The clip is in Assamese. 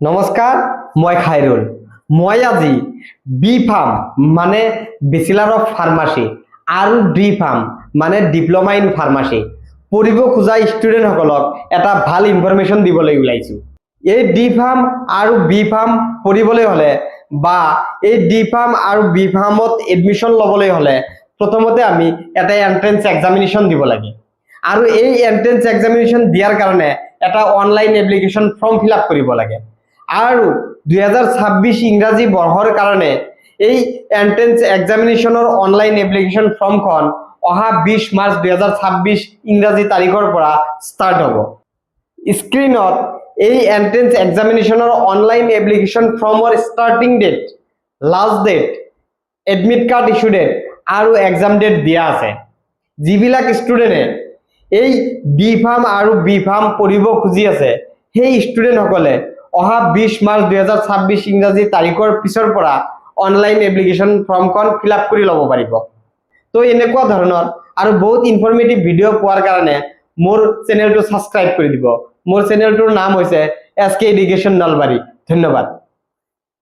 নমস্কাৰ, মই খাইৰুল। মই আজি বি ফাৰ্ম মানে বেচিলাৰ অফ ফাৰ্মাচী আৰু ডি ফাৰ্ম মানে ডিপ্লোমা ইন ফাৰ্মাচী পঢ়িব খোজা ষ্টুডেণ্টসকলক এটা ভাল ইনফৰমেশ্যন দিবলৈ ওলাইছোঁ। এই ডি ফাৰ্ম আৰু বি ফাৰ্ম পঢ়িবলৈ হ'লে বা এই ডি ফাৰ্ম আৰু বি ফাৰ্মত এডমিশ্যন ল'বলৈ হ'লে প্ৰথমতে আমি এটা এন্ট্ৰেন্স এক্সামিনেশ্যন দিব লাগে আৰু এই এন্ট্ৰেন্স এক্সামিনেশ্যন দিয়াৰ কাৰণে এটা online application form fill up কৰিব লাগে আৰু 2026 ইংৰাজী বৰ্ষৰ কাৰণে এই এন্ট্ৰেন্স এক্সামিনেশ্যনৰ অনলাইন এপ্লিকেশ্যন ফৰ্মখন অহা 20 মাৰ্চ 2026 ইংৰাজী তাৰিখৰ পৰা ষ্টাৰ্ট হ'ব। স্ক্ৰীনত এই এন্ট্ৰেন্স এক্সামিনেশ্যনৰ অনলাইন এপ্লিকেশ্যন ফৰ্মৰ starting date, last date, admit card issue date আৰু এক্সাম ডেট দিয়া আছে। যিবিলাক ষ্টুডেণ্টে এই বি ফাৰ্ম আৰু বি ফাৰ্ম পঢ়িব খুজি আছে সেই ষ্টুডেণ্টসকলে অহা 20 মাৰ্চ 2026 ইংৰাজী তাৰিখৰ পিছৰ পৰা অনলাইন এপ্লিকেশ্যন ফৰ্মখন ফিল আপ কৰি ল'ব পাৰিব। তো এনেকুৱা ধৰণৰ আৰু বহুত ইনফৰমেটিভ ভিডিঅ' পোৱাৰ কাৰণে মোৰ চেনেলটো ছাবস্ক্ৰাইব কৰি দিব। মোৰ চেনেলটোৰ নাম হৈছে SK এডুকেশ্যন নলবাৰী। ধন্যবাদ।